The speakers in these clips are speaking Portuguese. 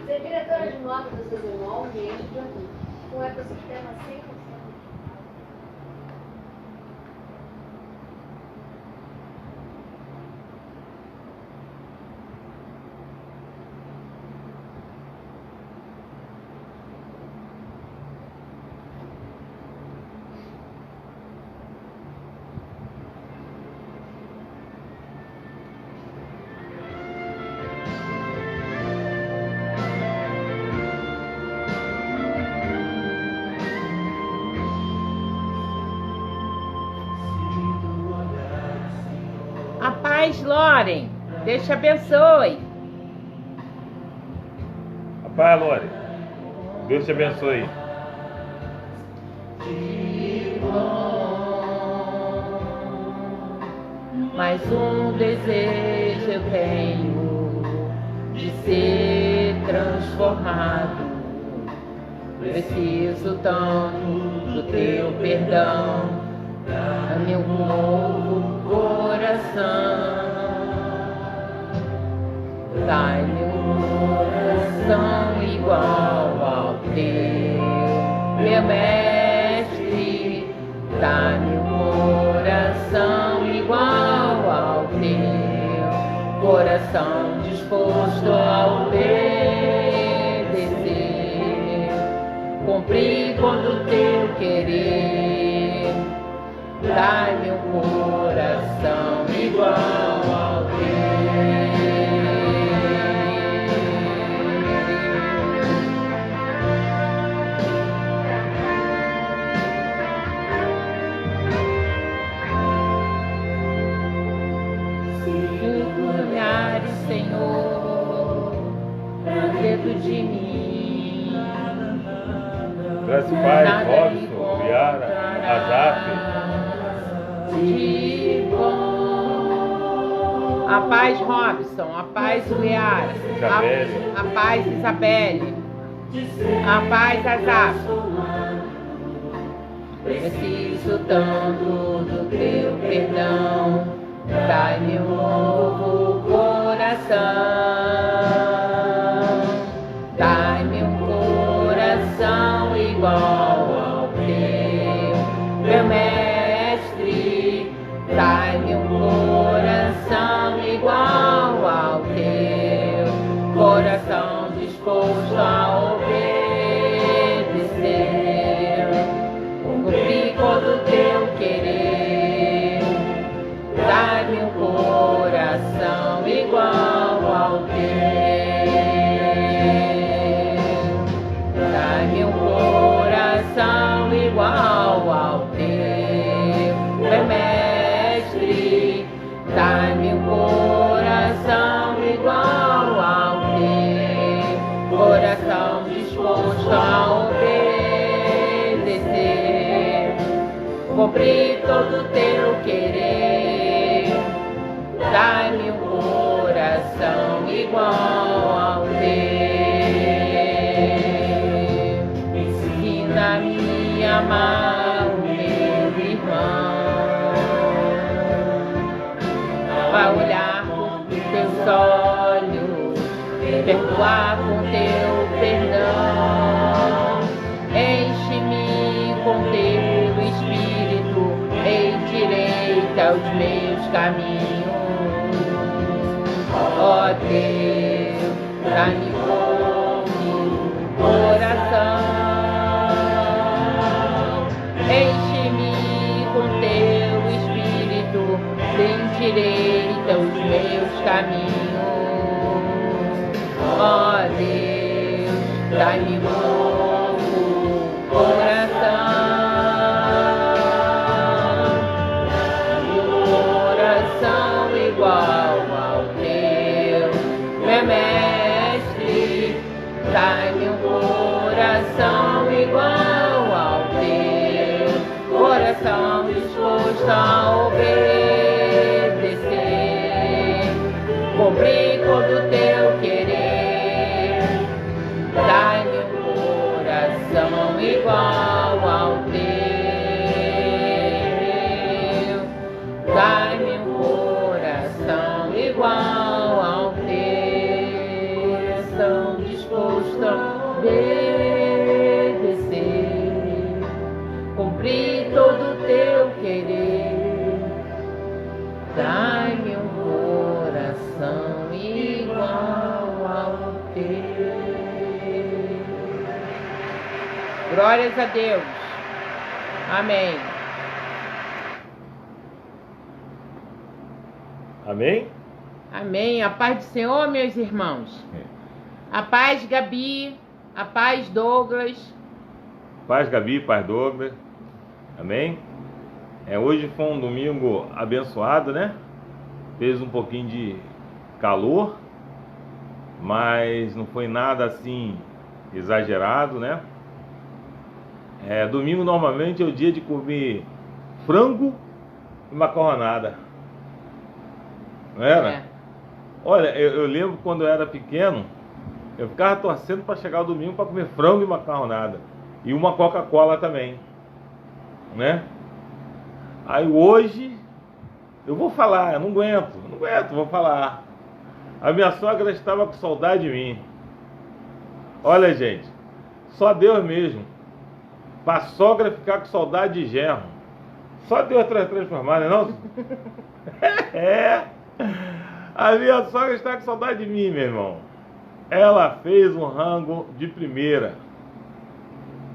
Ser diretora de moda dos seus irmãos, ambiente de adulto. Um ecossistema sem função. A paz, Loren. Deus te abençoe. A paz, Loren. Deus te abençoe. Mais um desejo eu tenho de ser transformado. Preciso tanto do teu perdão, dá-me um novo coração. Dá-me um coração igual ao teu, meu mestre. Dá-me um coração igual ao teu, coração disposto a obedecer, cumprir quando o teu querer. Dá-me um coração igual ao teu. Senhor, dentro de mim, Graças Pai, Robson, Yara, Azaf. De bom. A paz, Robson, a paz, Yara, Isabelle. a paz, Isabelle, a paz, Azaf. Preciso tanto do teu perdão, dai-me um novo coração, dai-me um coração igual ao teu, meu mestre. Dai-me um coração igual ao teu, coração disposto a obedecer, cumprir todo o teu querer. Dai-me um coração igual ao teu. Dai-me um coração igual ao teu, meu mestre. Dai-me um coração igual ao teu, coração disposto a obedecer, cumprir todo o teu querer. Dai-me um coração igual ao teu. Ensina-me a amar o meu irmão, a olhar com teus olhos, perdoar com teu perdão. Enche-me com teu Espírito, endireita os meus caminhos. Ó Deus, dá-me um coração. Enche-me com teu Espírito, endireita os meus caminhos. Ó Deus, dá-me um novo coração. Dá-me um coração igual ao teu, meu mestre. Dá-me um coração igual ao teu, coração disposto a obedecer, cumprir todo o teu querer. Dai-me um coração igual ao teu, dai-me um coração igual ao teu, coração disposto a obedecer, cumprir todo o teu querer. Dai-me um coração igual ao teu. Glórias a Deus. Amém. Amém? Amém. A paz do Senhor, meus irmãos. A paz, Gabi. A paz, Douglas. Paz, Gabi, paz, Douglas. Amém? Hoje foi um domingo abençoado, né? Fez um pouquinho de calor, mas não foi nada assim exagerado, né? Domingo normalmente é o dia de comer frango e macarronada. Não era? É. Olha, eu lembro quando eu era pequeno, eu ficava torcendo para chegar o domingo para comer frango e macarronada. E uma Coca-Cola também, né? Aí hoje, eu vou falar, eu não aguento, vou falar. A minha sogra estava com saudade de mim. Olha, gente, só Deus mesmo. Para a sogra ficar com saudade de genro. Só Deus transformar, não é? A minha sogra está com saudade de mim, meu irmão. Ela fez um rango de primeira.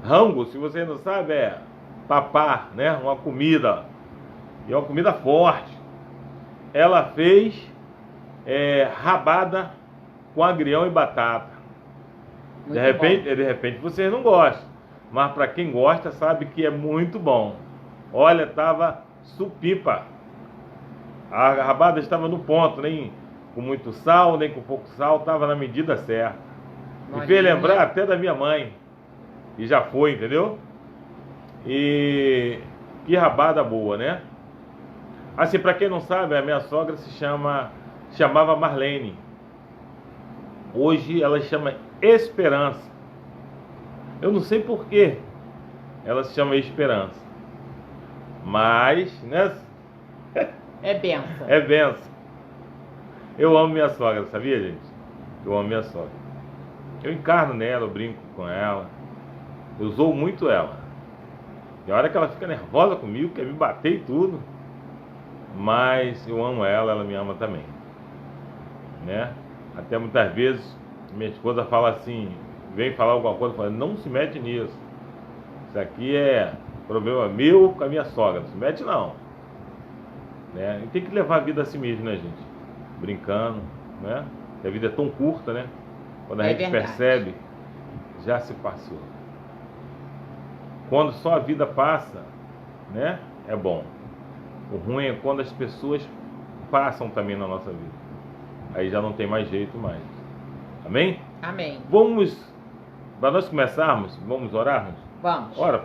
Rango, se você não sabe, é papá, né? Uma comida. E é uma comida forte. Ela fez rabada com agrião e batata. De repente vocês não gostam. Mas para quem gosta sabe que é muito bom. Olha, tava supimpa. A rabada estava no ponto, nem com muito sal, nem com pouco sal, estava na medida certa. Me fez lembrar até da minha mãe. E já foi, entendeu? E que rabada boa, né? Assim, para quem não sabe, a minha sogra chamava Marlene. Hoje ela chama Esperança. Eu não sei por que ela se chama Esperança. Mas, né? É benção. É benção. Eu amo minha sogra, sabia, gente? Eu amo minha sogra. Eu encarno nela, eu brinco com ela. Eu zoo muito ela. E a hora que ela fica nervosa comigo, quer me bater e tudo. Mas eu amo ela, ela me ama também. Né? Até muitas vezes minha esposa fala assim, vem falar alguma coisa, fala, não se mete nisso. Isso aqui é problema meu com a minha sogra, não se mete não. Né? E tem que levar a vida assim mesmo, né, gente? Brincando, né? Porque a vida é tão curta, né? Quando a gente percebe, já se passou. Quando só a vida passa, né? É bom. O ruim é quando as pessoas passam também na nossa vida. Aí já não tem mais jeito mais. Amém? Amém. Vamos, para nós começarmos, vamos orarmos? Vamos. Ora.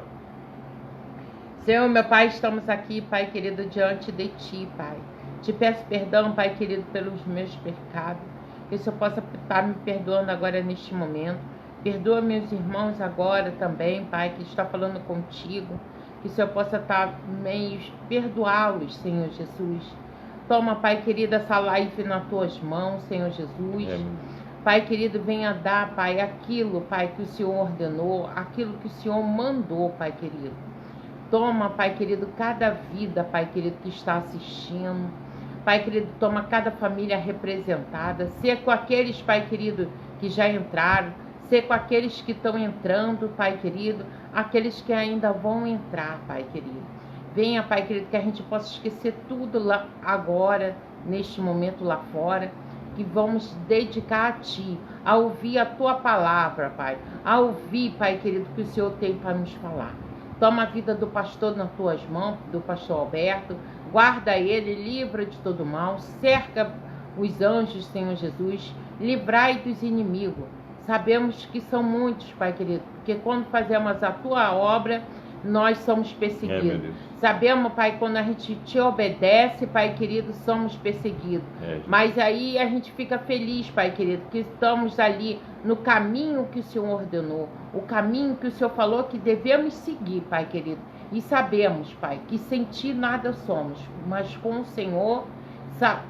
Senhor, meu Pai, estamos aqui, Pai querido, diante de Ti, Pai. Te peço perdão, Pai querido, pelos meus pecados. Que o Senhor possa estar me perdoando agora neste momento. Perdoa meus irmãos agora também, Pai, que está falando contigo. Que o Senhor possa estar meio perdoá-los, Senhor Jesus. Toma, Pai querido, essa live nas Tuas mãos, Senhor Jesus. Pai querido, venha dar, Pai, aquilo, Pai, que o Senhor ordenou, aquilo que o Senhor mandou, Pai querido. Toma, Pai querido, cada vida, Pai querido, que está assistindo. Pai querido, toma cada família representada. Ser com aqueles, Pai querido, que já entraram. Ser com aqueles que estão entrando, Pai querido. Aqueles que ainda vão entrar, Pai querido. Venha, Pai querido, que a gente possa esquecer tudo lá agora, neste momento lá fora. Que vamos dedicar a Ti, a ouvir a Tua palavra, Pai. A ouvir, Pai querido, que o Senhor tem para nos falar. Toma a vida do pastor nas Tuas mãos, do pastor Alberto. Guarda ele, livra de todo mal. Cerca os anjos, Senhor Jesus. Livrai dos inimigos. Sabemos que são muitos, Pai querido, porque quando fazemos a Tua obra, nós somos perseguidos. Sabemos, Pai, quando a gente Te obedece, Pai querido, somos perseguidos. Mas aí a gente fica feliz, Pai querido, que estamos ali no caminho que o Senhor ordenou, o caminho que o Senhor falou que devemos seguir, Pai querido. E sabemos, Pai, que sem Ti nada somos, mas com o Senhor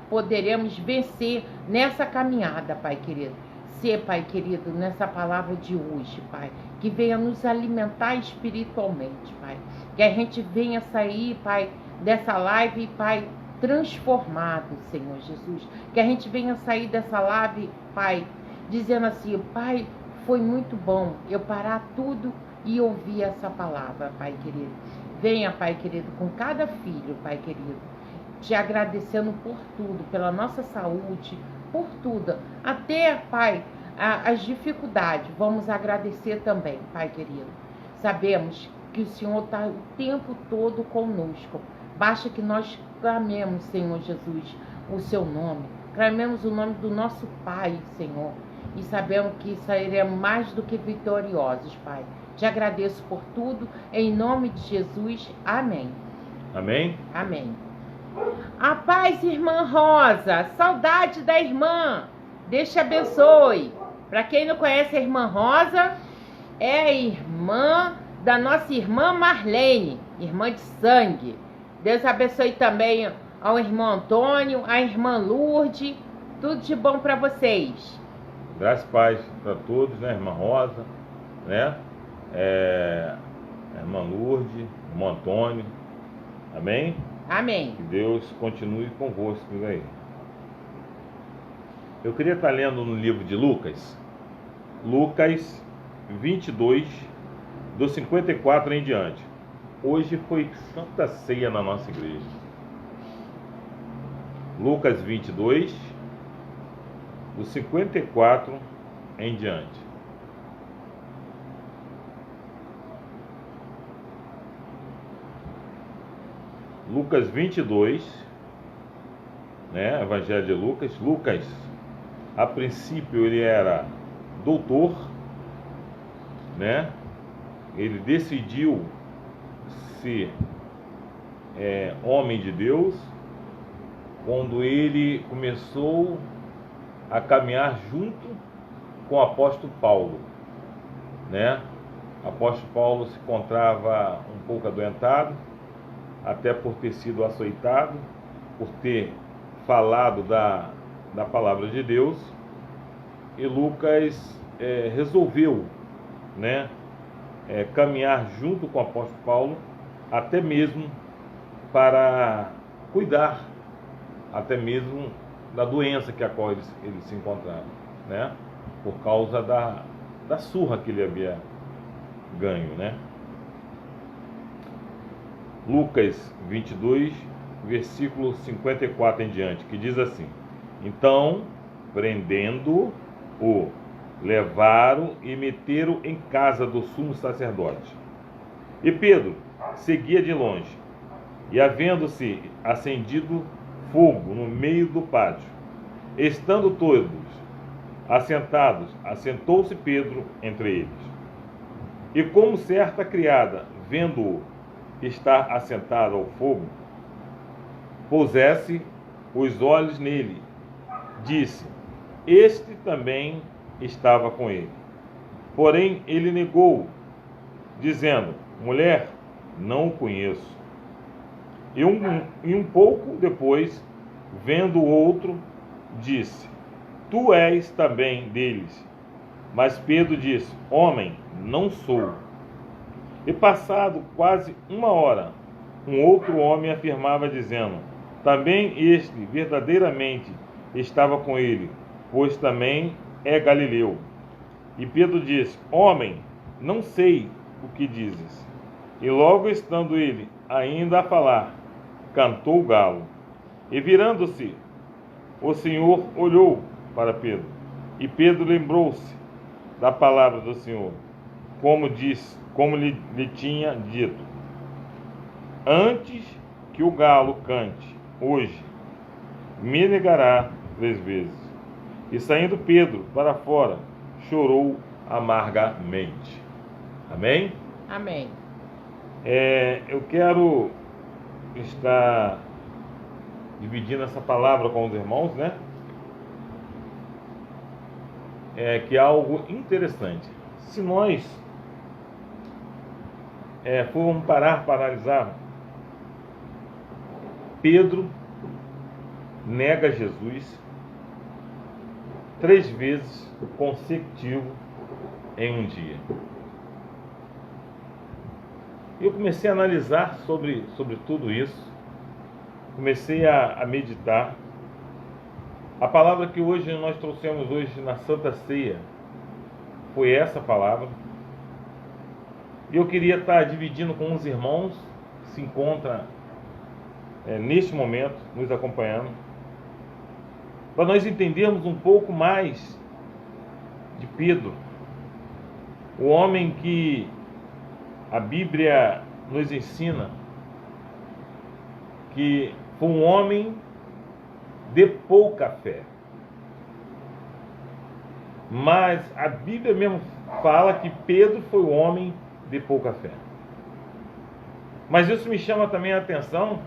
poderemos vencer nessa caminhada, Pai querido. você, Pai querido, nessa palavra de hoje, Pai, que venha nos alimentar espiritualmente, Pai. Que a gente venha sair, Pai, dessa live, Pai, transformado, Senhor Jesus. Que a gente venha sair dessa live, Pai, dizendo assim, Pai, foi muito bom eu parar tudo e ouvir essa palavra, Pai querido. Venha, Pai querido, com cada filho, Pai querido, te agradecendo por tudo, pela nossa saúde, por tudo. Até, Pai, as dificuldades, vamos agradecer também, Pai querido. Sabemos que o Senhor está o tempo todo conosco. Basta que nós clamemos, Senhor Jesus, o seu nome. Clamemos o nome do nosso Pai, Senhor. E sabemos que sairemos mais do que vitoriosos, Pai. Te agradeço por tudo, em nome de Jesus. Amém. Amém? Amém. A paz, irmã Rosa. Saudade da irmã. Deus te abençoe. Para quem não conhece a irmã Rosa, é a irmã da nossa irmã Marlene, irmã de sangue. Deus abençoe também ao irmão Antônio, a irmã Lourdes. Tudo de bom para vocês. Graças e paz para todos, né? Irmã Rosa, né? Irmã Lourdes, irmão Antônio. Amém? Amém. Que Deus continue convosco aí. Eu queria estar lendo no livro de Lucas, Lucas 22, do 54 em diante. Hoje foi Santa Ceia na nossa igreja. Lucas 22, do 54 em diante. Lucas 22, né? Evangelho de Lucas. Lucas, a princípio, ele era doutor, né? Ele decidiu ser homem de Deus quando ele começou a caminhar junto com o apóstolo Paulo, né? O apóstolo Paulo se encontrava um pouco adoentado, até por ter sido açoitado, por ter falado da palavra de Deus, e Lucas resolveu, né, caminhar junto com o apóstolo Paulo, até mesmo para cuidar, até mesmo da doença que a qual ele se encontrava, né, por causa da surra que ele havia ganho, né. Lucas 22, versículo 54 em diante, que diz assim: Então, prendendo-o, levaram e meteram em casa do sumo sacerdote. E Pedro seguia de longe, e havendo-se acendido fogo no meio do pátio, estando todos assentados, assentou-se Pedro entre eles. E como certa criada, vendo-o estar assentado ao fogo, pusesse os olhos nele, disse: Este também estava com ele. Porém ele negou, dizendo: Mulher, não o conheço. E um pouco depois, vendo o outro, disse: Tu és também deles. Mas Pedro disse: Homem, não sou. E passado quase uma hora, um outro homem afirmava, dizendo: Também este verdadeiramente estava com ele, pois também é galileu. E Pedro disse: Homem, não sei o que dizes. E logo estando ele ainda a falar, cantou o galo. E virando-se, o Senhor olhou para Pedro. E Pedro lembrou-se da palavra do Senhor, como lhe tinha dito: Antes que o galo cante, hoje me negará 3 vezes. E saindo Pedro para fora, chorou amargamente. Amém? Amém. Eu quero estar dividindo essa palavra com os irmãos, né? Que é algo interessante. Se nós formos parar para analisar, Pedro nega Jesus, 3 vezes consecutivo em um dia. Eu comecei a analisar sobre tudo isso, comecei a meditar. A palavra que hoje nós trouxemos hoje na Santa Ceia foi essa palavra. E eu queria estar dividindo com os irmãos que se encontram neste momento, nos acompanhando, para nós entendermos um pouco mais de Pedro, o homem que a Bíblia nos ensina que foi um homem de pouca fé. Mas a Bíblia mesmo fala que Pedro foi um homem de pouca fé. Mas isso me chama também a atenção,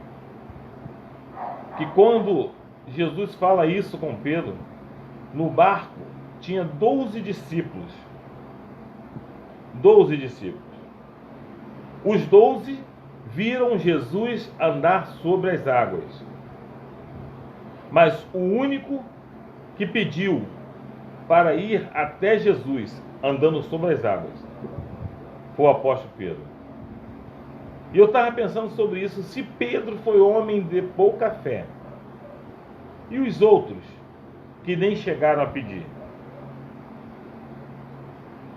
que quando Jesus fala isso com Pedro, no barco tinha 12 discípulos. 12 discípulos. Os 12 viram Jesus andar sobre as águas. Mas o único que pediu para ir até Jesus andando sobre as águas foi o apóstolo Pedro. E eu estava pensando sobre isso. Se Pedro foi homem de pouca fé, e os outros que nem chegaram a pedir?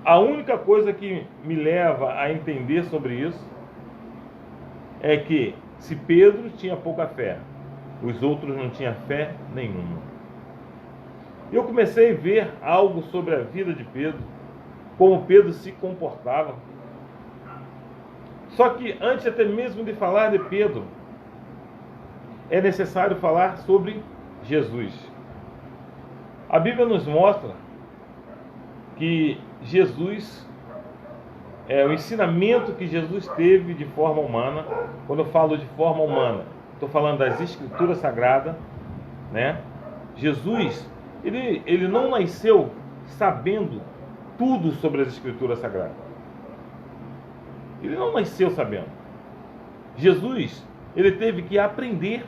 A única coisa que me leva a entender sobre isso é que se Pedro tinha pouca fé, os outros não tinham fé nenhuma. Eu comecei a ver algo sobre a vida de Pedro, como Pedro se comportava. Só que antes até mesmo de falar de Pedro, é necessário falar sobre Jesus. A Bíblia nos mostra que Jesus, o ensinamento que Jesus teve de forma humana. Quando eu falo de forma humana, estou falando das Escrituras Sagradas, né? Jesus, ele não nasceu sabendo tudo sobre as Escrituras Sagradas. Ele não nasceu sabendo. Jesus, ele teve que aprender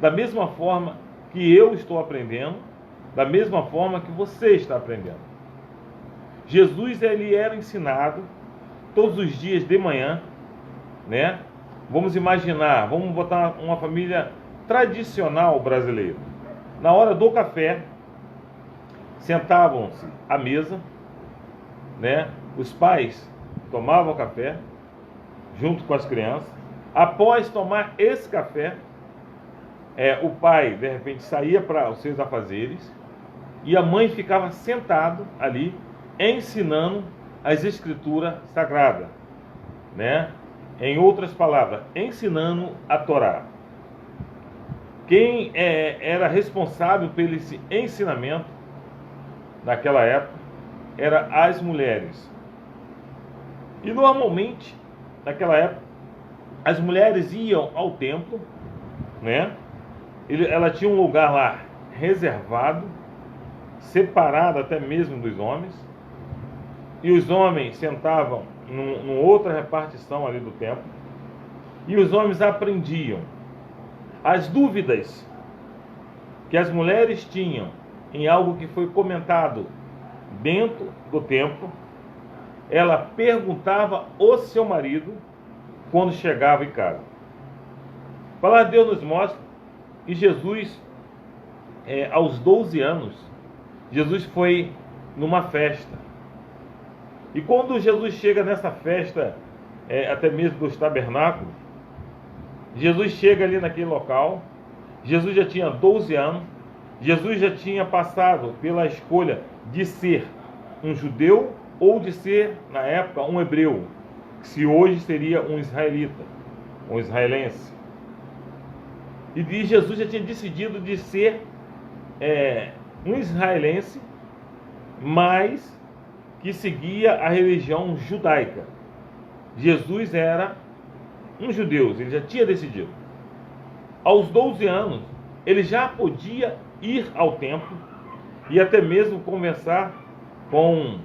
da mesma forma que eu estou aprendendo, da mesma forma que você está aprendendo. Jesus, ele era ensinado todos os dias de manhã, né? Vamos imaginar, vamos botar uma família tradicional brasileira. Na hora do café, sentavam-se à mesa, né? Os pais tomavam café junto com as crianças. Após tomar esse café, o pai, de repente, saía para os seus afazeres e a mãe ficava sentada ali, ensinando as Escrituras Sagradas, né? Em outras palavras, ensinando a Torá. Quem era responsável pelo esse ensinamento naquela época eram as mulheres. E normalmente, naquela época, as mulheres iam ao templo, né? Ela tinha um lugar lá reservado, separado até mesmo dos homens, e os homens sentavam numa outra repartição ali do templo, e os homens aprendiam as dúvidas que as mulheres tinham em algo que foi comentado dentro do templo. Ela perguntava ao seu marido quando chegava em casa. A palavra de Deus nos mostra que Jesus, aos 12 anos, Jesus foi numa festa. E quando Jesus chega nessa festa, até mesmo dos tabernáculos, Jesus chega ali naquele local. Jesus já tinha 12 anos. Jesus já tinha passado pela escolha de ser um judeu ou de ser, na época, um hebreu, que hoje seria um israelita, um israelense. E Jesus já tinha decidido de ser um israelense, mas que seguia a religião judaica. Jesus era um judeu, ele já tinha decidido. Aos 12 anos, ele já podia ir ao templo e até mesmo conversar com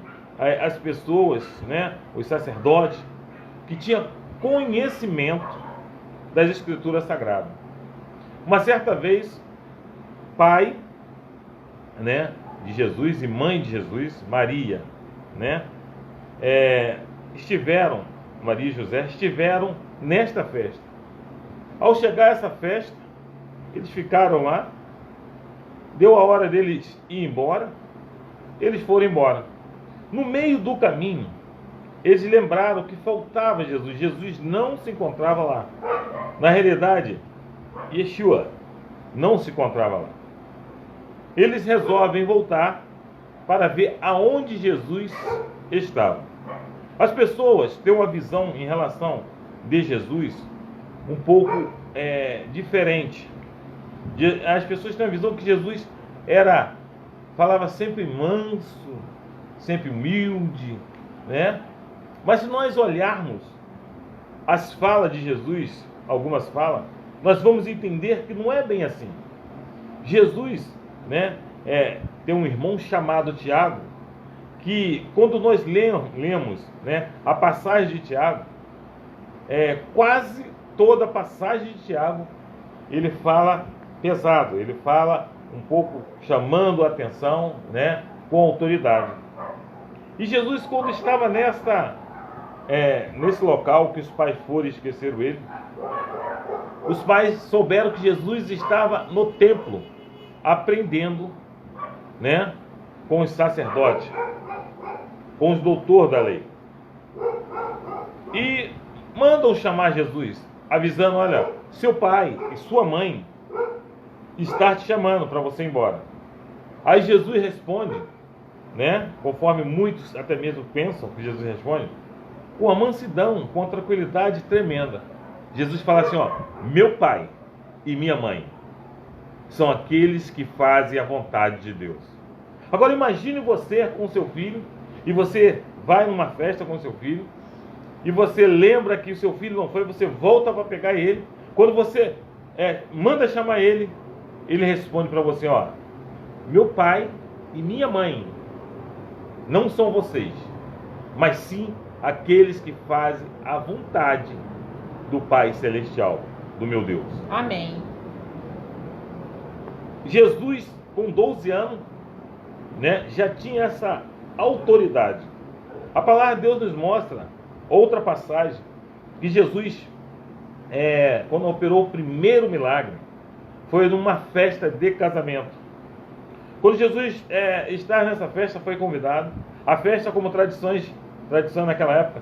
as pessoas, né, os sacerdotes, que tinham conhecimento das Escrituras Sagradas. Uma certa vez, pai, né, de Jesus e mãe de Jesus, Maria, né? Maria e José estiveram nesta festa. Ao chegar a essa festa, eles ficaram lá, deu a hora deles ir embora, eles foram embora. No meio do caminho, eles lembraram que faltava Jesus. Jesus não se encontrava lá. Na realidade, Yeshua não se encontrava lá. Eles resolvem voltar para ver aonde Jesus estava. As pessoas têm uma visão em relação de Jesus um pouco diferente. As pessoas têm a visão que Jesus falava sempre manso, sempre humilde, né? Mas se nós olharmos as falas de Jesus, algumas falas, nós vamos entender que não é bem assim. Jesus, né, tem um irmão chamado Tiago, que quando nós lemos, né, a passagem de Tiago, quase toda a passagem de Tiago, ele fala pesado, ele fala um pouco chamando a atenção, né, com autoridade. E Jesus, quando estava nesse local que os pais foram e esqueceram ele, os pais souberam que Jesus estava no templo, aprendendo, né, com os sacerdotes, com os doutores da lei. E mandam chamar Jesus, avisando: olha, seu pai e sua mãe estão te chamando para você ir embora. Aí Jesus responde, né, conforme muitos até mesmo pensam que Jesus responde, com uma mansidão, com uma tranquilidade tremenda. Jesus fala assim: ó, meu pai e minha mãe são aqueles que fazem a vontade de Deus. Agora imagine você com seu filho, e você vai numa festa com seu filho, e você lembra que o seu filho não foi, você volta para pegar ele. Quando você manda chamar ele, ele responde para você: ó, meu pai e minha mãe não são vocês, mas sim aqueles que fazem a vontade do Pai Celestial, do meu Deus. Amém. Jesus, com 12 anos, né, já tinha essa autoridade. A palavra de Deus nos mostra outra passagem, que Jesus, quando operou o primeiro milagre, foi numa festa de casamento. Quando Jesus estava nessa festa, foi convidado. A festa, como tradição naquela época,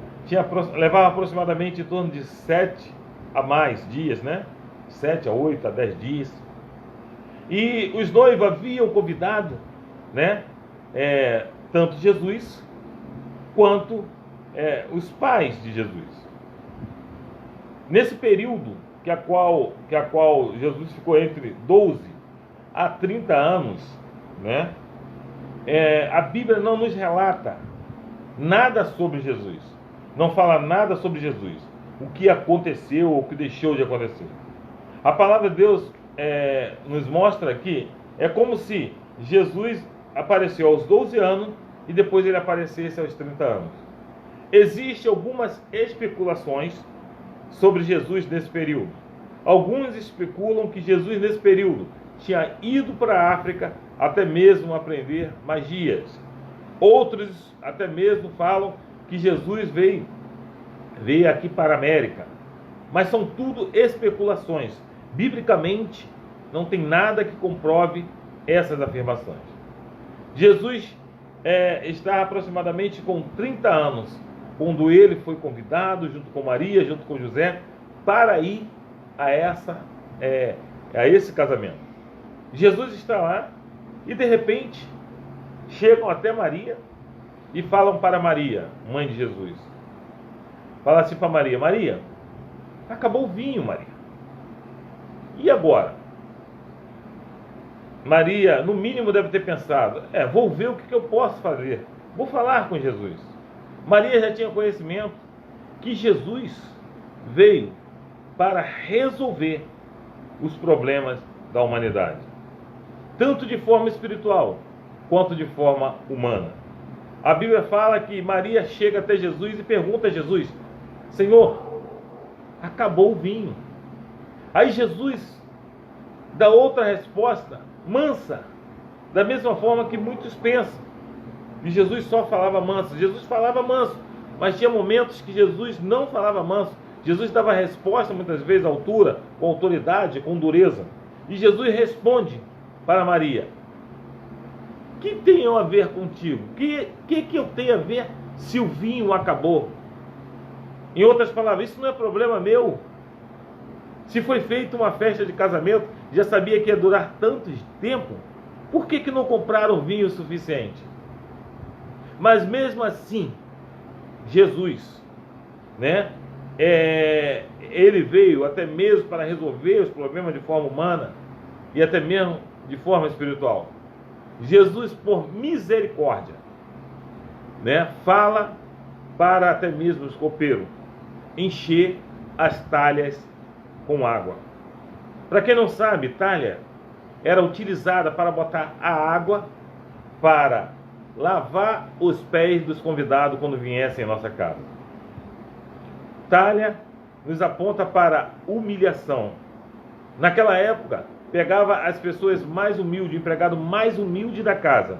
levava aproximadamente em torno de 7 a mais dias, né? 7 a 8 a 10 dias. E os noivos haviam convidado, né, tanto Jesus quanto os pais de Jesus. Nesse período que a qual Jesus ficou entre 12 a 30 anos, né, a Bíblia não nos relata nada sobre Jesus, não fala nada sobre Jesus, o que aconteceu ou o que deixou de acontecer. A palavra de Deus nos mostra que é como se Jesus apareceu aos 12 anos e depois ele aparecesse aos 30 anos. Existem algumas especulações sobre Jesus nesse período. Alguns especulam que Jesus nesse período tinha ido para a África até mesmo aprender magias. Outros até mesmo falam que Jesus veio aqui para a América. Mas são tudo especulações. Biblicamente, não tem nada que comprove essas afirmações. Jesus está aproximadamente com 30 anos, quando ele foi convidado, junto com Maria, junto com José, para ir a esse casamento. Jesus está lá e, de repente, chegam até Maria e falam para Maria, mãe de Jesus. Fala assim para Maria: Maria, acabou o vinho, Maria. E agora? Maria, no mínimo, deve ter pensado: vou ver o que eu posso fazer. Vou falar com Jesus. Maria já tinha conhecimento que Jesus veio para resolver os problemas da humanidade, tanto de forma espiritual quanto de forma humana. A Bíblia fala que Maria chega até Jesus e pergunta a Jesus: Senhor, acabou o vinho. Aí Jesus dá outra resposta, mansa, Da mesma forma que muitos pensam que Jesus só falava manso. Jesus falava manso, mas tinha momentos que Jesus não falava manso. Jesus dava resposta muitas vezes à altura, com autoridade, com dureza. E Jesus responde para Maria: que tem a ver contigo? Que eu tenho a ver se o vinho acabou? Em outras palavras, isso não é problema meu. Se foi feita uma festa de casamento, já sabia que ia durar tanto tempo, por que não compraram vinho suficiente? Mas mesmo assim, Jesus, né? Ele veio até mesmo para resolver os problemas de forma humana e até mesmo de forma espiritual. Jesus, por misericórdia, né, fala para até mesmo os copeiros encher as talhas com água. Para quem não sabe, talha era utilizada para botar a água para lavar os pés dos convidados quando viessem em nossa casa. Talha nos aponta para humilhação. Naquela época, pegava as pessoas mais humildes, o empregado mais humilde da casa,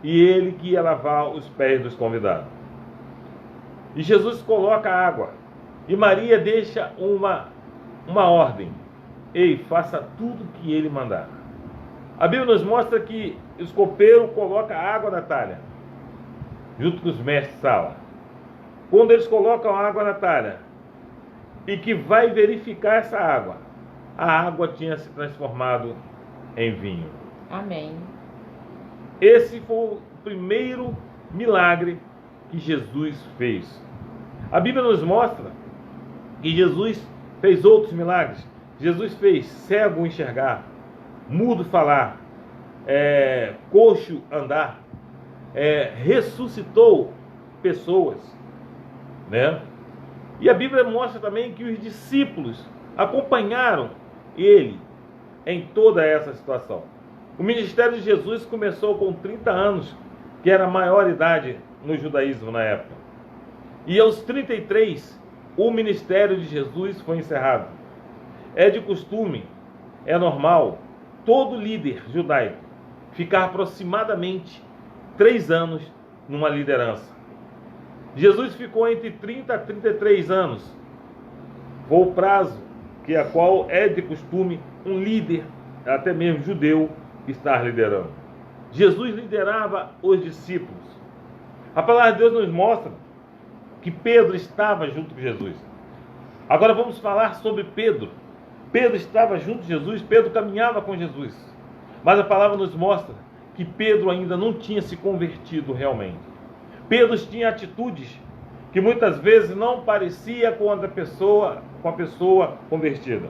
e ele que ia lavar os pés dos convidados. E Jesus coloca a água, e Maria deixa uma ordem: ei, faça tudo o que ele mandar. A Bíblia nos mostra que os copeiros colocam a água na talha, junto com os mestres de sala. Quando eles colocam a água na talha, e que vai verificar essa água, a água tinha se transformado em vinho. Amém. Esse foi o primeiro milagre que Jesus fez. A Bíblia nos mostra que Jesus fez outros milagres. Jesus fez cego enxergar, mudo falar, coxo andar, ressuscitou pessoas, né? E a Bíblia mostra também que os discípulos acompanharam ele em toda essa situação. O ministério de Jesus começou com 30 anos, que era a maior idade no judaísmo na época. E aos 33, o ministério de Jesus foi encerrado. É de costume, é normal, todo líder judaico ficar aproximadamente 3 anos numa liderança. Jesus ficou entre 30 a 33 anos. Foi o prazo a qual é de costume um líder, até mesmo judeu, estar liderando. Jesus liderava os discípulos. A palavra de Deus nos mostra que Pedro estava junto com Jesus. Agora vamos falar sobre Pedro. Pedro estava junto de Jesus, Pedro caminhava com Jesus. Mas a palavra nos mostra que Pedro ainda não tinha se convertido realmente. Pedro tinha atitudes que muitas vezes não parecia com a pessoa convertida.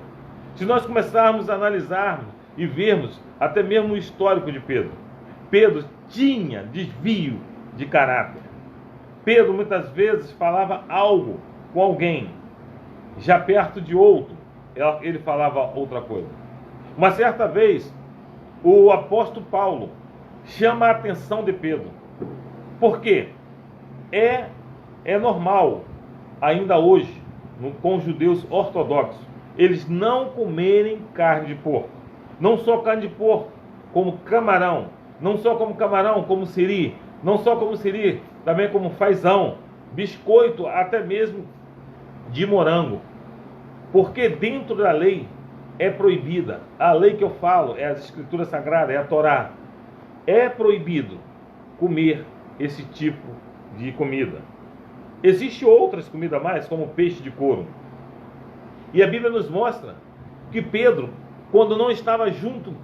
Se nós começarmos a analisarmos e vermos até mesmo o histórico de Pedro, Pedro tinha desvio de caráter. Pedro muitas vezes falava algo com alguém, já perto de outro, ele falava outra coisa. Uma certa vez, o apóstolo Paulo chama a atenção de Pedro. Por quê? É normal, ainda hoje, com os judeus ortodoxos, eles não comerem carne de porco. Não só carne de porco, como camarão. Não só como camarão, como siri. Não só como siri, também como fazão, biscoito, até mesmo de morango. Porque dentro da lei é proibida. A lei que eu falo é as escrituras sagradas, é a Torá. É proibido comer esse tipo de comida. Existem outras comidas mais, como peixe de couro. E a Bíblia nos mostra que Pedro, quando não estava junto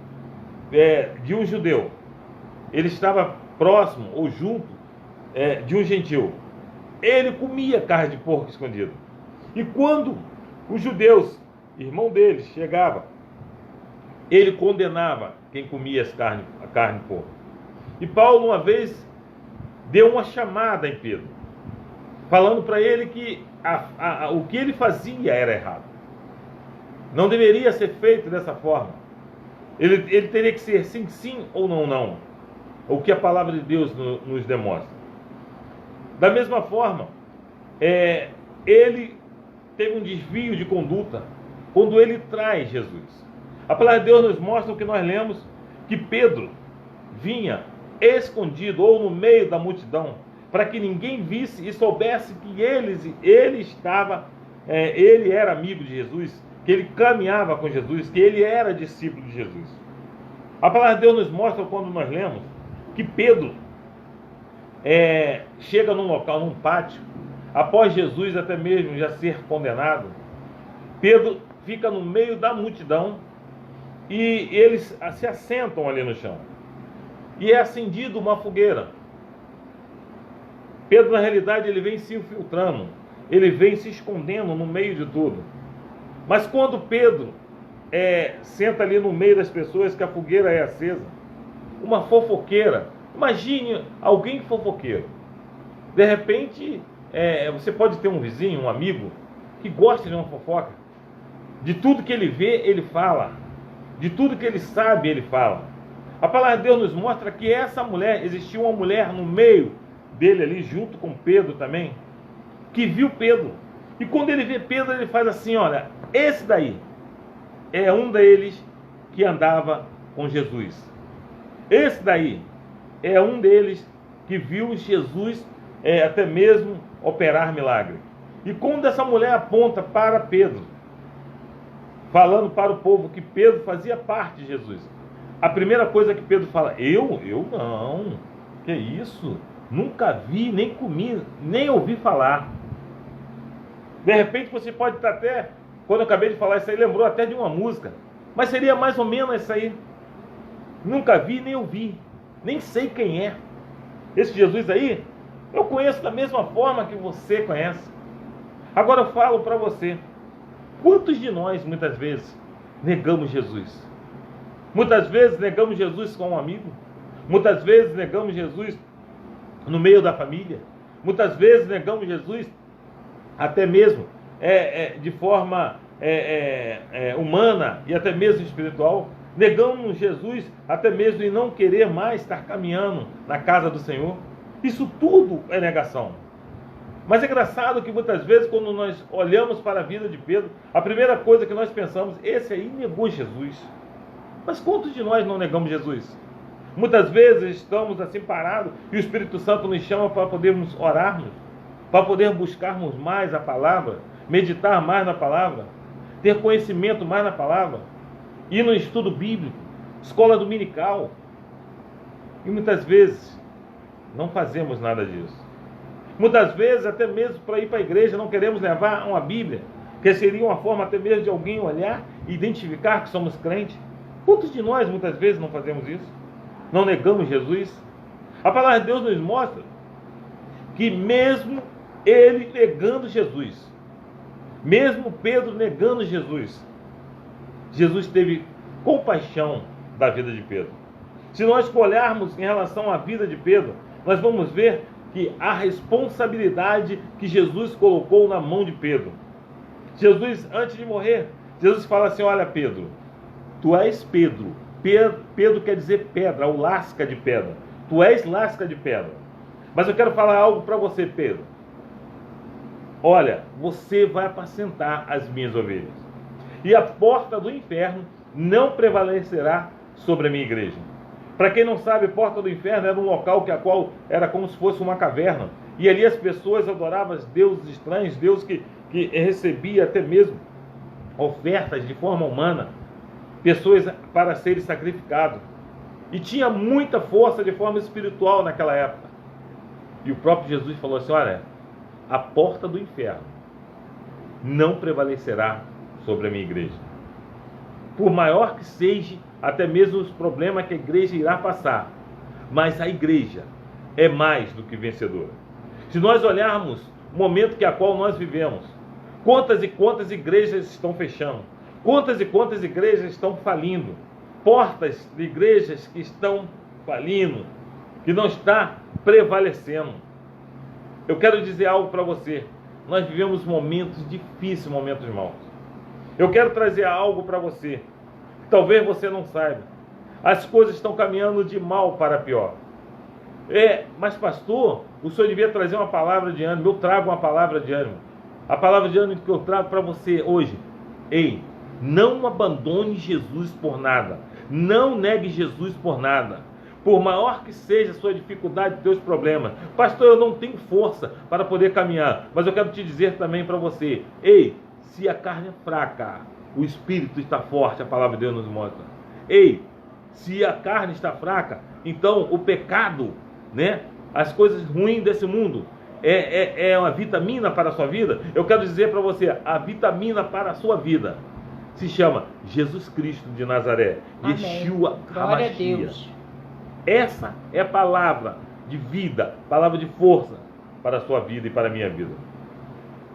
de um judeu, ele estava próximo ou junto de um gentil. Ele comia carne de porco escondido. E quando os judeus, irmão deles, chegava, ele condenava quem comia a carne de porco. E Paulo uma vez deu uma chamada em Pedro, falando para ele que o que ele fazia era errado. Não deveria ser feito dessa forma. Ele teria que ser sim, sim ou não, não. O que a palavra de Deus nos demonstra. Da mesma forma, ele teve um desvio de conduta quando ele traz Jesus. A palavra de Deus nos mostra o que nós lemos, que Pedro, vinha escondido ou no meio da multidão, para que ninguém visse e soubesse que ele era amigo de Jesus, que ele caminhava com Jesus, que ele era discípulo de Jesus. A palavra de Deus nos mostra, quando nós lemos, que Pedro chega num local, num pátio, após Jesus até mesmo já ser condenado. Pedro fica no meio da multidão e eles se assentam ali no chão. E é acendida uma fogueira. Pedro, na realidade, ele vem se infiltrando, ele vem se escondendo no meio de tudo. Mas quando Pedro senta ali no meio das pessoas, que a fogueira é acesa, uma fofoqueira, imagine alguém fofoqueiro. De repente, você pode ter um vizinho, um amigo, que gosta de uma fofoca. De tudo que ele vê, ele fala. De tudo que ele sabe, ele fala. A palavra de Deus nos mostra que essa mulher, existia uma mulher no meio dele ali, junto com Pedro também, que viu Pedro. E quando ele vê Pedro, ele faz assim: olha, esse daí é um deles que andava com Jesus. Esse daí é um deles que viu Jesus até mesmo operar milagre. E quando essa mulher aponta para Pedro, falando para o povo que Pedro fazia parte de Jesus, a primeira coisa que Pedro fala: eu não, que isso? Nunca vi, nem comi, nem ouvi falar. De repente você pode estar até, quando eu acabei de falar isso aí, lembrou até de uma música, mas seria mais ou menos isso aí. Nunca vi, nem ouvi, nem sei quem é. Esse Jesus aí, eu conheço da mesma forma que você conhece. Agora eu falo para você, quantos de nós muitas vezes negamos Jesus? Muitas vezes negamos Jesus com um amigo, muitas vezes negamos Jesus no meio da família, muitas vezes negamos Jesus até mesmo de forma humana e até mesmo espiritual. Negamos Jesus até mesmo em não querer mais estar caminhando na casa do Senhor. Isso tudo é negação. Mas é engraçado que muitas vezes, quando nós olhamos para a vida de Pedro, a primeira coisa que nós pensamos: esse aí negou Jesus. Mas quantos de nós não negamos Jesus? Muitas vezes estamos assim parados e o Espírito Santo nos chama para podermos orarmos, para poder buscarmos mais a palavra, meditar mais na palavra, ter conhecimento mais na palavra, ir no estudo bíblico, escola dominical. E muitas vezes não fazemos nada disso. Muitas vezes, até mesmo para ir para a igreja, não queremos levar uma Bíblia, que seria uma forma até mesmo de alguém olhar e identificar que somos crentes. Quantos de nós muitas vezes não fazemos isso? Não negamos Jesus? A palavra de Deus nos mostra que mesmo ele negando Jesus, mesmo Pedro negando Jesus, Jesus teve compaixão da vida de Pedro. Se nós olharmos em relação à vida de Pedro, nós vamos ver que a responsabilidade que Jesus colocou na mão de Pedro. Jesus, antes de morrer, Jesus fala assim: olha, Pedro, tu és Pedro. Pedro quer dizer pedra, ou lasca de pedra. Tu és lasca de pedra. Mas eu quero falar algo para você, Pedro. Olha, você vai apacentar as minhas ovelhas. E a porta do inferno não prevalecerá sobre a minha igreja. Para quem não sabe, a porta do inferno era um local a qual era como se fosse uma caverna. E ali as pessoas adoravam deuses estranhos, Deus que recebia até mesmo ofertas de forma humana, pessoas para serem sacrificados. E tinha muita força de forma espiritual naquela época. E o próprio Jesus falou assim: olha, a porta do inferno não prevalecerá sobre a minha igreja. Por maior que seja até mesmo os problemas que a igreja irá passar, mas a igreja é mais do que vencedora. Se nós olharmos o momento a qual nós vivemos, quantas e quantas igrejas estão fechando, quantas e quantas igrejas estão falindo, portas de igrejas que estão falindo, que não está prevalecendo. Eu quero dizer algo para você: nós vivemos momentos difíceis, momentos maus. Eu quero trazer algo para você, que talvez você não saiba. As coisas estão caminhando de mal para pior. Mas pastor, o senhor devia trazer uma palavra de ânimo. Eu trago uma palavra de ânimo. A palavra de ânimo que eu trago para você hoje: ei, não abandone Jesus por nada. Não negue Jesus por nada. Por maior que seja a sua dificuldade, teus problemas. Pastor, eu não tenho força para poder caminhar. Mas eu quero te dizer também para você. Ei, se a carne é fraca, o espírito está forte, a palavra de Deus nos mostra. Ei, se a carne está fraca, então o pecado, né? As coisas ruins desse mundo é uma vitamina para a sua vida. Eu quero dizer para você, a vitamina para a sua vida se chama Jesus Cristo de Nazaré. Amém. Yeshua Glória a HaMashiach. Deus. Essa é a palavra de vida, palavra de força para a sua vida e para a minha vida.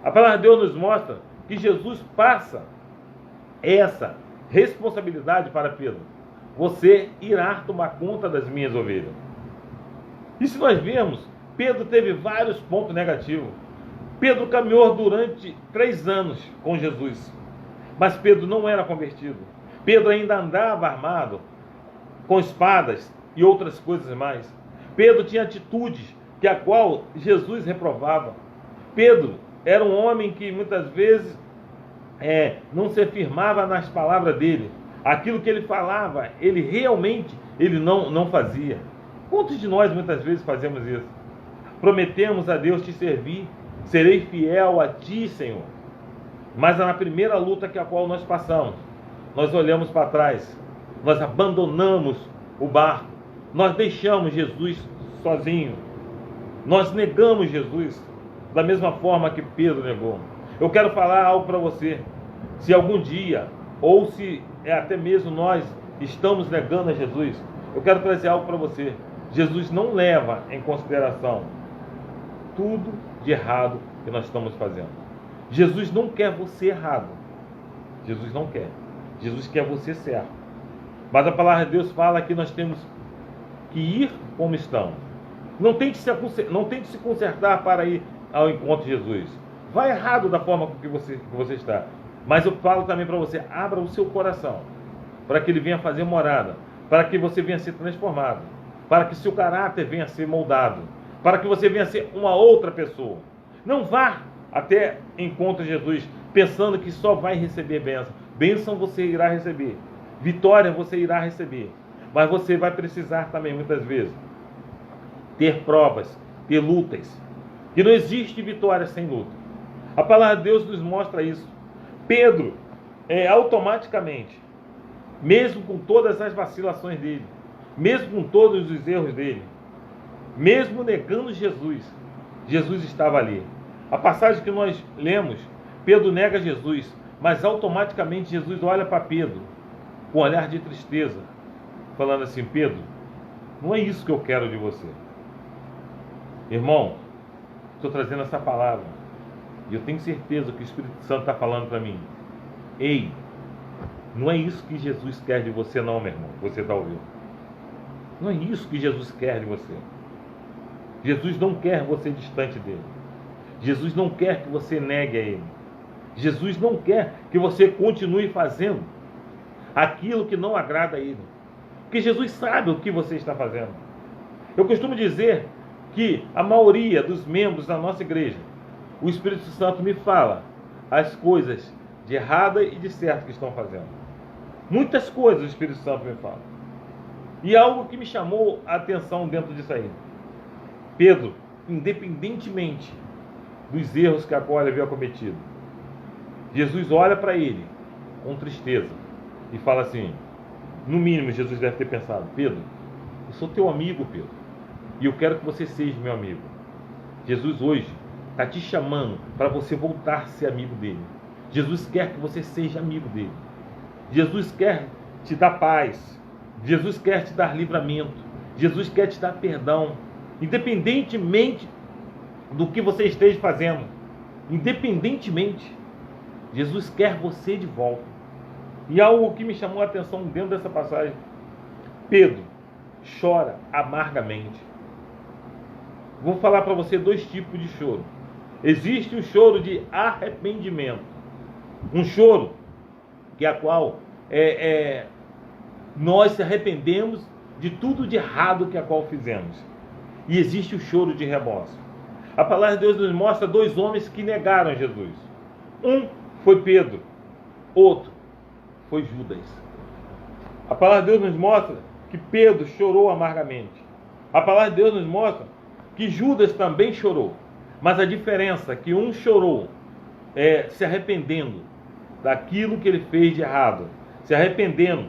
A palavra de Deus nos mostra que Jesus passa essa responsabilidade para Pedro. Você irá tomar conta das minhas ovelhas. E se nós vemos, Pedro teve vários pontos negativos. Pedro caminhou durante 3 anos com Jesus, mas Pedro não era convertido. Pedro ainda andava armado, com espadas e outras coisas mais. Pedro tinha atitudes que a qual Jesus reprovava. Pedro era um homem que muitas vezes não se firmava nas palavras dele. Aquilo que ele falava, ele realmente não fazia. Quantos de nós muitas vezes fazemos isso? Prometemos a Deus te servir, serei fiel a ti, Senhor. Mas na primeira luta que a qual nós passamos, nós olhamos para trás, nós abandonamos o barco, nós deixamos Jesus sozinho, nós negamos Jesus da mesma forma que Pedro negou. Eu quero falar algo para você. Se algum dia, ou se até mesmo nós estamos negando a Jesus, eu quero trazer algo para você. Jesus não leva em consideração tudo de errado que nós estamos fazendo. Jesus não quer você errado. Jesus não quer. Jesus quer você certo. Mas a palavra de Deus fala que nós temos que ir como estamos. Não tente se consertar para ir ao encontro de Jesus. Vai errado da forma que você está. Mas eu falo também para você, abra o seu coração, para que ele venha fazer morada, para que você venha ser transformado, para que seu caráter venha a ser moldado, para que você venha a ser uma outra pessoa. Não vá até encontro de Jesus pensando que só vai receber bênção. Bênção você irá receber, vitória você irá receber, mas você vai precisar também muitas vezes ter provas, ter lutas. E não existe vitória sem luta. A palavra de Deus nos mostra isso. Pedro, automaticamente, mesmo com todas as vacilações dele, mesmo com todos os erros dele, mesmo negando Jesus, Jesus estava ali. A passagem que nós lemos, Pedro nega Jesus, mas automaticamente Jesus olha para Pedro com um olhar de tristeza, falando assim: Pedro, não é isso que eu quero de você. Irmão, estou trazendo essa palavra e eu tenho certeza que o Espírito Santo está falando para mim. Ei, não é isso que Jesus quer de você não, meu irmão. Você está ouvindo? Não é isso que Jesus quer de você. Jesus não quer você distante dele. Jesus não quer que você negue a ele. Jesus não quer que você continue fazendo aquilo que não agrada a ele. Porque Jesus sabe o que você está fazendo. Eu costumo dizer que a maioria dos membros da nossa igreja, o Espírito Santo me fala as coisas de errada e de certo que estão fazendo. Muitas coisas o Espírito Santo me fala. E algo que me chamou a atenção dentro disso aí. Pedro, independentemente dos erros que a qual ele havia cometido, Jesus olha para ele com tristeza e fala assim, no mínimo Jesus deve ter pensado: Pedro, eu sou teu amigo, Pedro, e eu quero que você seja meu amigo. Jesus hoje está te chamando para você voltar a ser amigo dele. Jesus quer que você seja amigo dele. Jesus quer te dar paz. Jesus quer te dar livramento. Jesus quer te dar perdão. Independentemente do que você esteja fazendo. Independentemente, Jesus quer você de volta. E algo que me chamou a atenção dentro dessa passagem: Pedro chora amargamente. Vou falar para você 2 tipos de choro. Existe o choro de arrependimento, um choro que a qual nós se arrependemos de tudo de errado que a qual fizemos. E existe o choro de remorso. A palavra de Deus nos mostra 2 homens que negaram Jesus. Um foi Pedro, outro foi Judas. A palavra de Deus nos mostra que Pedro chorou amargamente. A palavra de Deus nos mostra que Judas também chorou. Mas a diferença é que um chorou se arrependendo daquilo que ele fez de errado, se arrependendo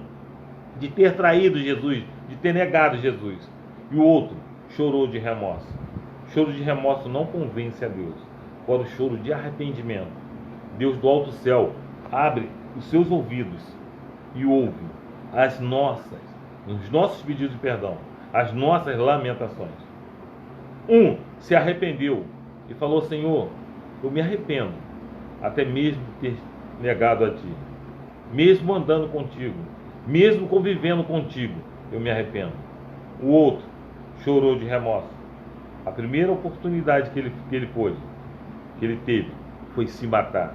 de ter traído Jesus, de ter negado Jesus. E o outro chorou de remorso. Choro de remorso não convence a Deus. Agora o choro de arrependimento, Deus do alto céu abre os seus ouvidos e ouve os nossos pedidos de perdão, as nossas lamentações. Um se arrependeu e falou: Senhor, eu me arrependo até mesmo de ter negado a Ti, mesmo andando contigo, mesmo convivendo contigo, eu me arrependo. O outro chorou de remorso. A primeira oportunidade que ele teve, foi se matar,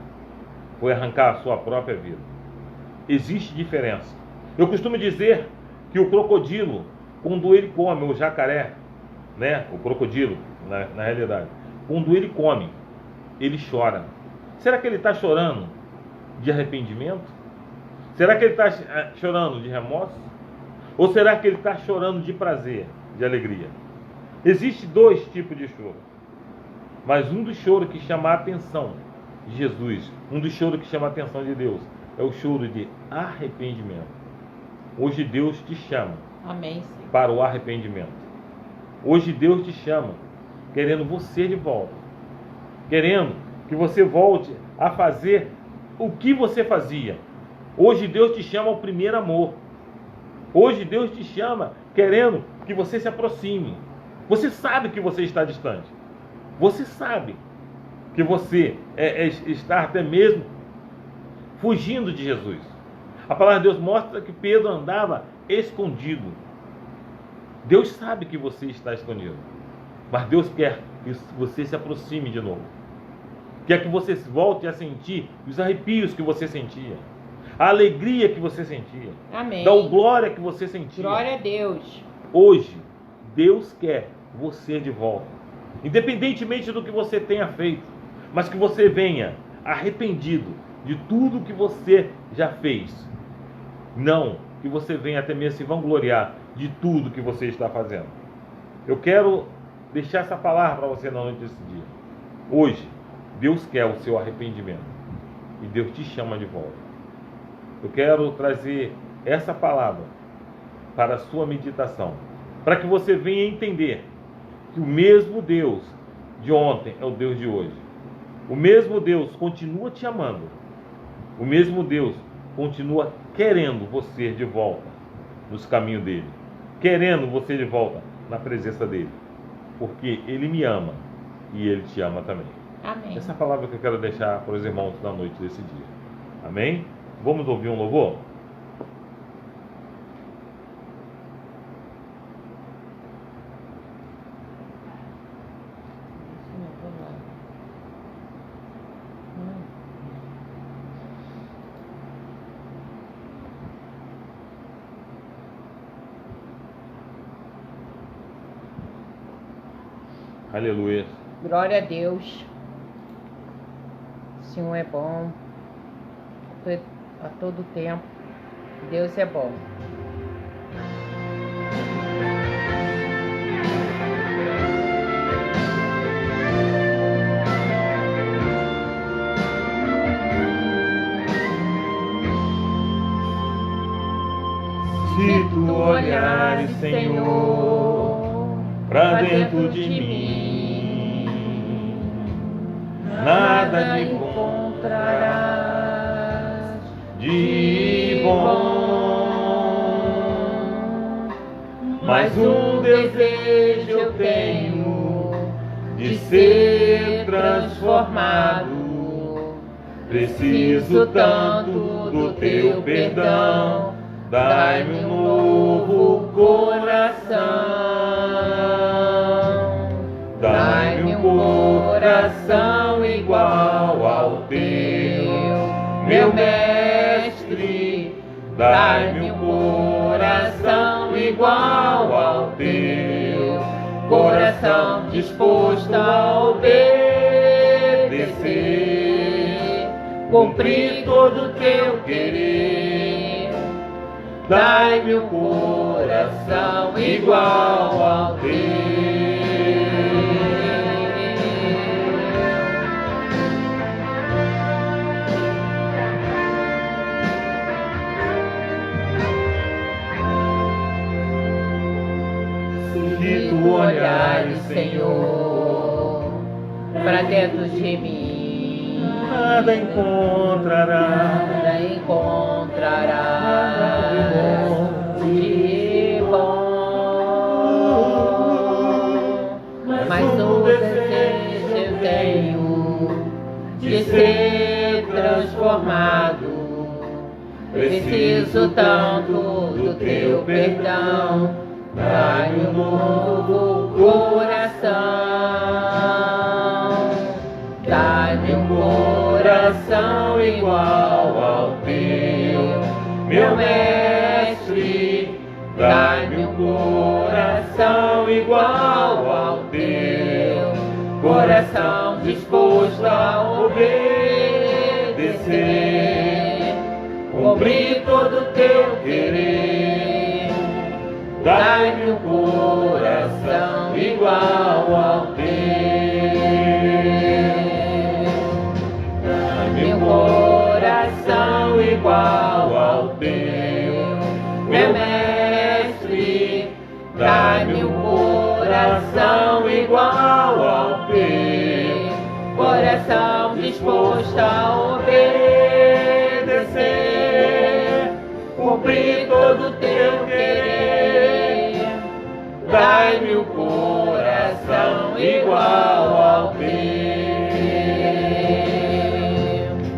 foi arrancar a sua própria vida. Existe diferença. Eu costumo dizer que o crocodilo, quando ele come, o jacaré, né, o crocodilo, na realidade, quando ele come, ele chora. Será que ele está chorando de arrependimento? Será que ele está chorando de remorso? Ou será que ele está chorando de prazer, de alegria? Existem dois tipos de choro. Mas um dos choros que chama a atenção de Jesus, um dos choros que chama a atenção de Deus, é o choro de arrependimento. Hoje Deus te chama Amém. para o arrependimento. Hoje Deus te chama querendo você de volta. Querendo que você volte a fazer o que você fazia. Hoje Deus te chama ao primeiro amor. Hoje Deus te chama querendo que você se aproxime. Você sabe que você está distante. Você sabe que você está até mesmo fugindo de Jesus. A palavra de Deus mostra que Pedro andava escondido. Deus sabe que você está escondido. Mas Deus quer que você se aproxime de novo. Quer que você volte a sentir os arrepios que você sentia. A alegria que você sentia. Amém. Da glória que você sentia. Glória a Deus. Hoje, Deus quer você de volta. Independentemente do que você tenha feito. Mas que você venha arrependido de tudo que você já fez. Não que você venha até mesmo se vangloriar de tudo que você está fazendo. Eu quero deixar essa palavra para você na noite desse dia. Hoje, Deus quer o seu arrependimento. E Deus te chama de volta. Eu quero trazer essa palavra para a sua meditação. Para que você venha entender que o mesmo Deus de ontem é o Deus de hoje. O mesmo Deus continua te amando. O mesmo Deus continua querendo você de volta nos caminhos dele. Querendo você de volta na presença dele. Porque ele me ama e ele te ama também. Amém. Essa é a palavra que eu quero deixar para os irmãos na noite desse dia. Amém? Vamos ouvir um louvor? Aleluia. Glória a Deus. O Senhor é bom. A todo tempo. Deus é bom. Se tu olhares, Senhor, para dentro de mim, nada encontrarás de bom. Mas um desejo eu tenho de ser transformado. Preciso tanto do teu perdão. Dai-me um novo coração. Dai-me um coração igual ao teu, meu mestre. Dai-me um coração igual ao teu, coração disposto a obedecer, cumprir todo o teu querer. Dai-me um coração coração igual ao teu. Se tu olhares, Senhor, para dentro de mim, nada encontrará de bom. Mas o desejo eu tenho de ser transformado. Preciso tanto do teu perdão. Dá-me um novo coração, dá-me um coração igual ao teu, meu mestre. Dá-me um coração igual ao teu, coração disposto a obedecer, cumprir todo o teu querer. Dá-me um coração igual ao teu. Dá-me um coração igual ao teu, meu mestre. Dá-me um coração igual ao teu, coração disposto a obedecer, cumprir todo o teu querer. Dai-me um coração igual ao teu.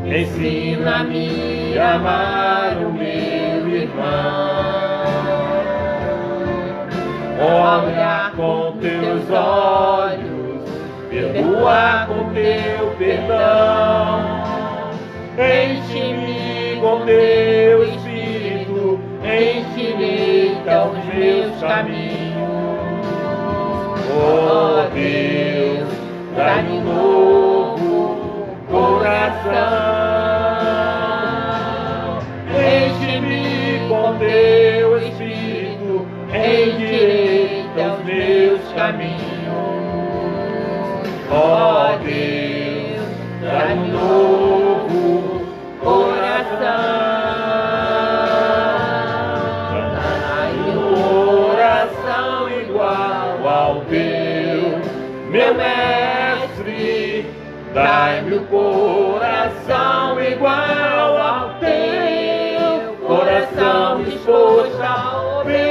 Ensina-me a amar o meu irmão, olhar com teus olhos, perdoar com teu perdão. Enche-me com teu Espírito, endireita os meus caminhos. Oh Deus, dá-me um novo coração. Enche-me com teu Espírito, endireita os meus caminhos. Oh Deus, dá-me um novo coração. Meu mestre, dai-me o coração igual ao teu, coração disposto a obedecer,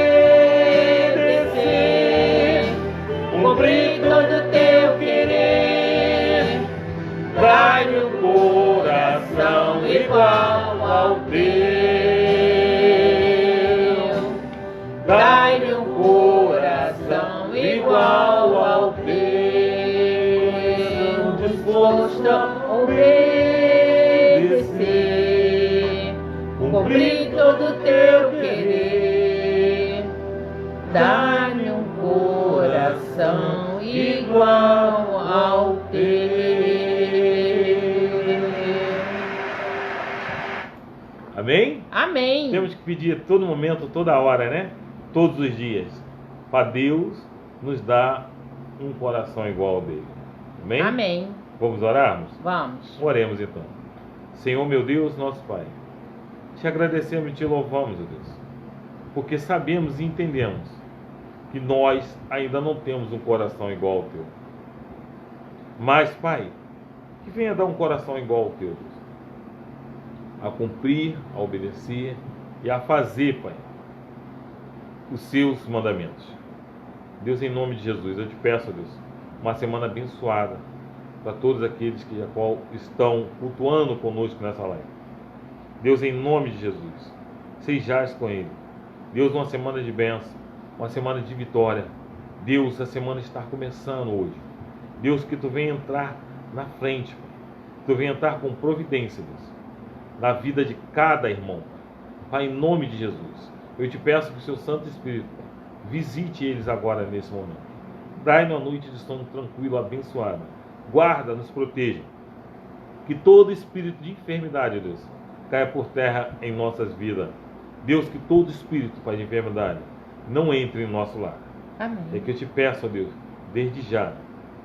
cumprir todo o teu querer. Dai-me o coração igual ao teu, dai-me um coração igual ao teu, disposto a obedecer, cumprir todo o teu querer. Dá-me um coração igual ao teu. Amém? Amém. Temos que pedir todo momento, toda hora, né? Todos os dias, para Deus nos dar um coração igual ao dele. Amém? Amém. Vamos orarmos? Vamos. Oremos então. Senhor meu Deus, nosso Pai, te agradecemos e te louvamos, ó Deus, porque sabemos e entendemos que nós ainda não temos um coração igual ao teu. Mas, Pai, que venha dar um coração igual ao teu, Deus, a cumprir, a obedecer e a fazer, Pai, os seus mandamentos. Deus, em nome de Jesus, eu te peço, Deus, uma semana abençoada para todos aqueles que estão cultuando conosco nessa live. Deus, em nome de Jesus, sejais com ele. Deus, uma semana de bênção, uma semana de vitória. Deus, a semana está começando hoje. Deus, que tu venha entrar na frente, Pai. Tu venha entrar com providência, Deus, na vida de cada irmão, Pai, em nome de Jesus. Eu te peço que o seu Santo Espírito, Pai, visite eles agora nesse momento. Dai-nos uma noite de sono tranquilo, abençoada. Guarda, nos proteja. Que todo espírito de enfermidade, Deus, caia por terra em nossas vidas. Deus, que todo espírito, Pai, de enfermidade não entre em nosso lar. É Amém. que eu te peço, ó Deus, desde já,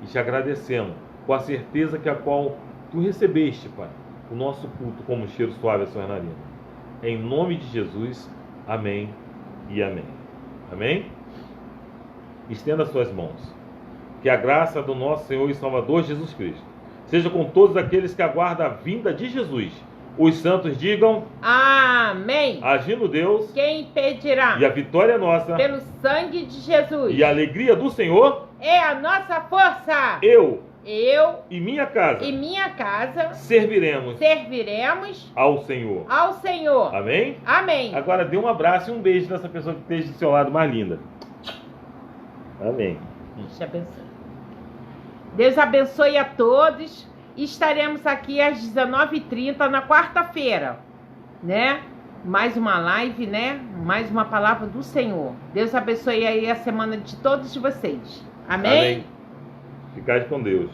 e te agradecendo, com a certeza que a qual tu recebeste, Pai, o nosso culto como cheiro suave à sua narina. Em nome de Jesus, amém e amém. Amém? Estenda as suas mãos. Que a graça do nosso Senhor e Salvador Jesus Cristo seja com todos aqueles que aguardam a vinda de Jesus. Os santos digam Amém. agindo Deus, Quem impedirá? e a vitória é nossa, Pelo sangue de Jesus. e a alegria do Senhor, É a nossa força. eu Eu e minha casa e minha casa serviremos serviremos ao Senhor. ao Senhor. Amém? Amém. Agora dê um abraço e um beijo nessa pessoa que esteja do seu lado mais linda. Amém. Deus te abençoe. Deus abençoe a todos. Estaremos aqui às 19h30 na quarta-feira, né? Mais uma live, né? Mais uma palavra do Senhor. Deus abençoe aí a semana de todos vocês. Amém? Ficai com Deus.